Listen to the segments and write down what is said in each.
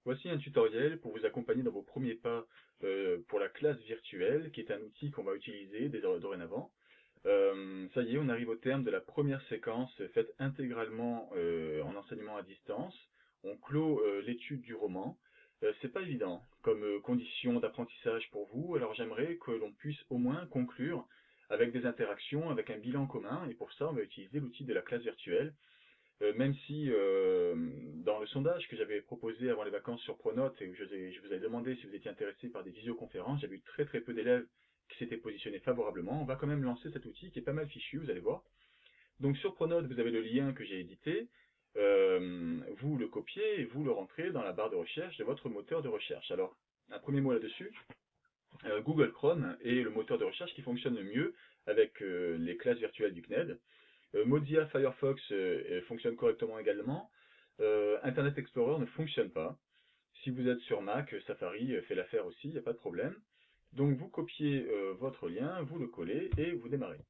Voici un tutoriel pour vous accompagner dans vos premiers pas pour la classe virtuelle, qui est un outil qu'on va utiliser dorénavant. Ça y est, on arrive au terme de la première séquence faite intégralement en enseignement à distance. On clôt l'étude du roman. C'est pas évident comme condition d'apprentissage pour vous, alors j'aimerais que l'on puisse au moins conclure avec des interactions, avec un bilan commun, et pour ça on va utiliser l'outil de la classe virtuelle. Même si dans le sondage que j'avais proposé avant les vacances sur Pronote et où je vous avais demandé si vous étiez intéressé par des visioconférences, j'avais eu très très peu d'élèves qui s'étaient positionnés favorablement. On va quand même lancer cet outil qui est pas mal fichu, vous allez voir. Donc sur Pronote, vous avez le lien que j'ai édité. Vous le copiez et vous le rentrez dans la barre de recherche de votre moteur de recherche. Alors, un premier mot là-dessus. Google Chrome est le moteur de recherche qui fonctionne le mieux avec les classes virtuelles du CNED. Mozilla Firefox fonctionne correctement également. Internet Explorer ne fonctionne pas. Si vous êtes sur Mac, Safari fait l'affaire aussi, il n'y a pas de problème. Donc vous copiez votre lien, vous le collez et vous démarrez.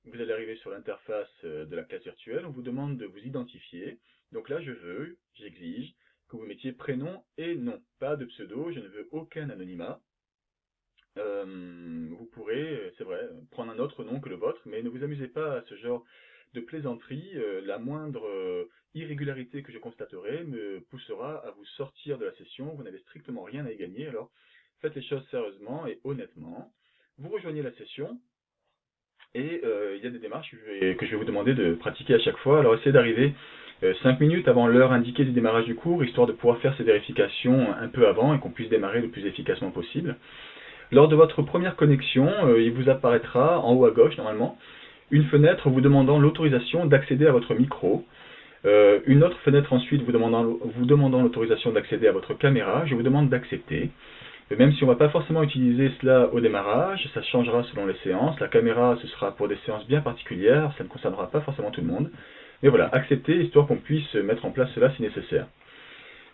Vous allez arriver sur l'interface de la classe virtuelle, on vous demande de vous identifier. Donc là, j'exige que vous mettiez prénom et nom. Pas de pseudo, je ne veux aucun anonymat. Vous pourrez, c'est vrai, prendre un autre nom que le vôtre, mais ne vous amusez pas à ce genre de plaisanterie. La moindre irrégularité que je constaterai me poussera à vous sortir de la session. Vous n'avez strictement rien à y gagner, alors faites les choses sérieusement et honnêtement. Vous rejoignez la session et il y a des démarches que je vais vous demander de pratiquer à chaque fois. Alors essayez d'arriver 5 minutes avant l'heure indiquée du démarrage du cours, histoire de pouvoir faire ces vérifications un peu avant et qu'on puisse démarrer le plus efficacement possible. Lors de votre première connexion, il vous apparaîtra en haut à gauche normalement une fenêtre vous demandant l'autorisation d'accéder à votre micro. Une autre fenêtre ensuite vous demandant l'autorisation d'accéder à votre caméra. Je vous demande d'accepter. Même si on ne va pas forcément utiliser cela au démarrage, ça changera selon les séances. La caméra, ce sera pour des séances bien particulières, ça ne concernera pas forcément tout le monde. Mais voilà, accepter histoire qu'on puisse mettre en place cela si nécessaire.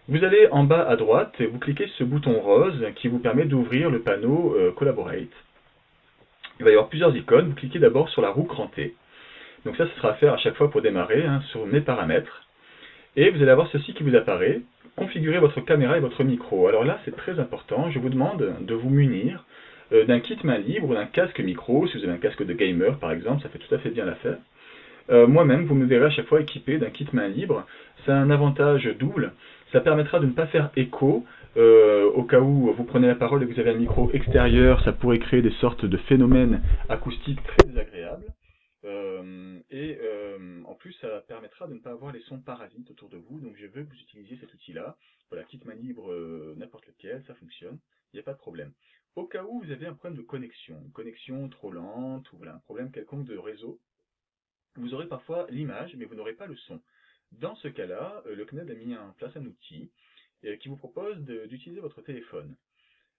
Vous allez en bas à droite et vous cliquez sur ce bouton rose qui vous permet d'ouvrir le panneau Collaborate. Il va y avoir plusieurs icônes. Vous cliquez d'abord sur la roue crantée. Donc ça, ce sera à faire à chaque fois pour démarrer, sur mes paramètres. Et vous allez avoir ceci qui vous apparaît. Configurer votre caméra et votre micro. Alors là, c'est très important. Je vous demande de vous munir d'un kit main libre ou d'un casque micro. Si vous avez un casque de gamer, par exemple, ça fait tout à fait bien l'affaire. Moi-même, vous me verrez à chaque fois équipé d'un kit main libre. C'est un avantage double. Ça permettra de ne pas faire écho. Au cas où vous prenez la parole et que vous avez un micro extérieur, ça pourrait créer des sortes de phénomènes acoustiques très désagréables. En plus, ça permettra de ne pas avoir les sons parasites autour de vous. Donc je veux que vous utilisiez cet outil-là. Voilà, kit main libre, n'importe lequel, ça fonctionne. Il n'y a pas de problème. Au cas où vous avez un problème de connexion, une connexion trop lente ou voilà, un problème quelconque de réseau, vous aurez parfois l'image, mais vous n'aurez pas le son. Dans ce cas-là, le CNED a mis en place un outil qui vous propose d'utiliser votre téléphone.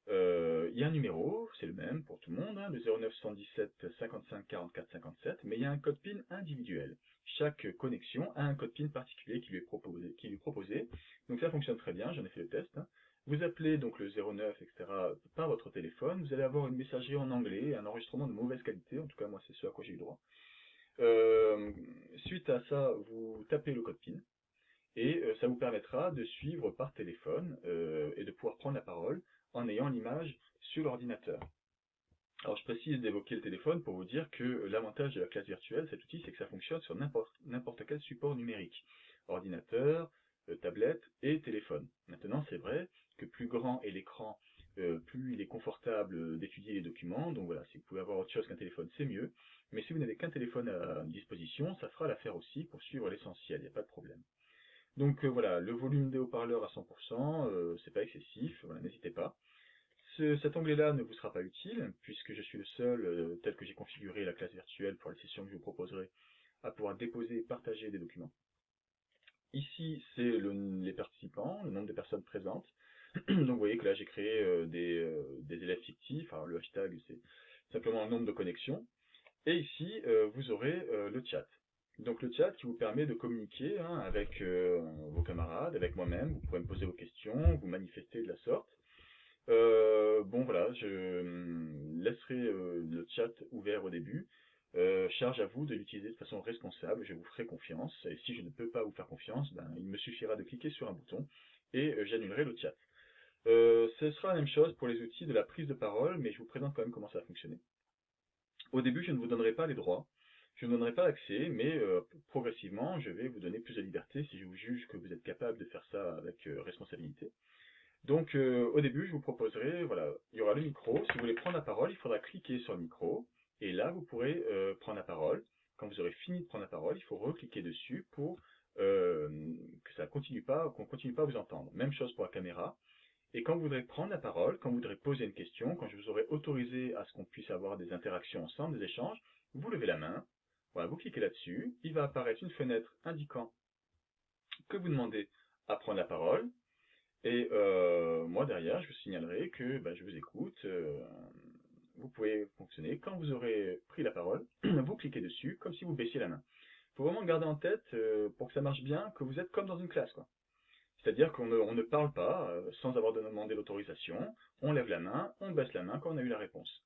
Il y a un numéro, c'est le même pour tout le monde, le 09 117 55 44 57, mais il y a un code PIN individuel. Chaque connexion a un code PIN particulier qui lui est proposé. Donc ça fonctionne très bien, j'en ai fait le test. Vous appelez donc le 09, etc. par votre téléphone, vous allez avoir une messagerie en anglais, un enregistrement de mauvaise qualité, en tout cas moi c'est ce à quoi j'ai eu droit. Euh, Suite à ça, vous tapez le code PIN et ça vous permettra de suivre par téléphone et de pouvoir prendre la parole en ayant l'image sur l'ordinateur. Alors je précise d'évoquer le téléphone pour vous dire que l'avantage de la classe virtuelle, cet outil, c'est que ça fonctionne sur n'importe quel support numérique. Ordinateur, tablette et téléphone. Maintenant, c'est vrai que plus grand est l'écran, plus il est confortable d'étudier les documents. Donc voilà, si vous pouvez avoir autre chose qu'un téléphone, c'est mieux. Mais si vous n'avez qu'un téléphone à disposition, ça fera l'affaire aussi pour suivre l'essentiel, il n'y a pas de problème. Donc voilà, le volume des haut-parleurs à 100%, c'est pas excessif, voilà, n'hésitez pas. Cet onglet-là ne vous sera pas utile, puisque je suis le seul, tel que j'ai configuré la classe virtuelle pour les sessions que je vous proposerai, à pouvoir déposer et partager des documents. Ici, c'est les participants, le nombre de personnes présentes. Donc vous voyez que là, j'ai créé des élèves fictifs. Alors le hashtag, c'est simplement le nombre de connexions. Et ici, vous aurez le chat. Donc le chat qui vous permet de communiquer avec vos camarades, avec moi-même. Vous pourrez me poser vos questions, vous manifester de la sorte. Bon voilà, je laisserai le chat ouvert au début. Charge à vous de l'utiliser de façon responsable, je vous ferai confiance. Et si je ne peux pas vous faire confiance, ben, il me suffira de cliquer sur un bouton et j'annulerai le chat. Ce sera la même chose pour les outils de la prise de parole, mais je vous présente quand même comment ça va fonctionner. Au début, je ne vous donnerai pas les droits, je ne vous donnerai pas l'accès, mais progressivement, je vais vous donner plus de liberté si je vous juge que vous êtes capable de faire ça avec responsabilité. Donc au début, je vous proposerai, voilà, il y aura le micro. Si vous voulez prendre la parole, il faudra cliquer sur le micro. Et là, vous pourrez prendre la parole. Quand vous aurez fini de prendre la parole, il faut recliquer dessus pour que ça continue pas, qu'on continue pas à vous entendre. Même chose pour la caméra. Et quand vous voudrez prendre la parole, quand vous voudrez poser une question, quand je vous aurai autorisé à ce qu'on puisse avoir des interactions ensemble, des échanges, vous levez la main. Voilà, vous cliquez là-dessus. Il va apparaître une fenêtre indiquant que vous demandez à prendre la parole. Et moi, derrière, je vous signalerai que bah, je vous écoute. Vous pouvez fonctionner. Quand vous aurez pris la parole, vous cliquez dessus comme si vous baissiez la main. Il faut vraiment garder en tête, pour que ça marche bien, que vous êtes comme dans une classe, quoi. C'est-à-dire on ne parle pas sans avoir demandé l'autorisation. On lève la main, on baisse la main quand on a eu la réponse.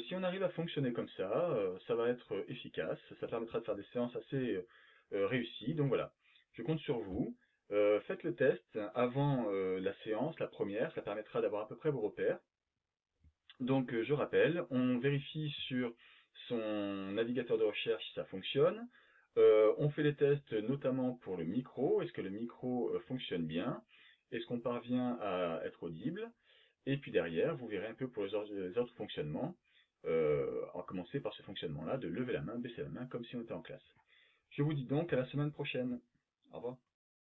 Si on arrive à fonctionner comme ça va être efficace. Ça permettra de faire des séances assez réussies. Donc voilà, je compte sur vous. Faites le test avant la séance, la première. Ça permettra d'avoir à peu près vos repères. Donc je rappelle, on vérifie sur son navigateur de recherche si ça fonctionne. On fait les tests notamment pour le micro. Est-ce que le micro fonctionne bien? Est-ce qu'on parvient à être audible? Et puis derrière, vous verrez un peu pour les autres fonctionnements. On va commencer par ce fonctionnement-là, de lever la main, baisser la main, comme si on était en classe. Je vous dis donc à la semaine prochaine. Au revoir.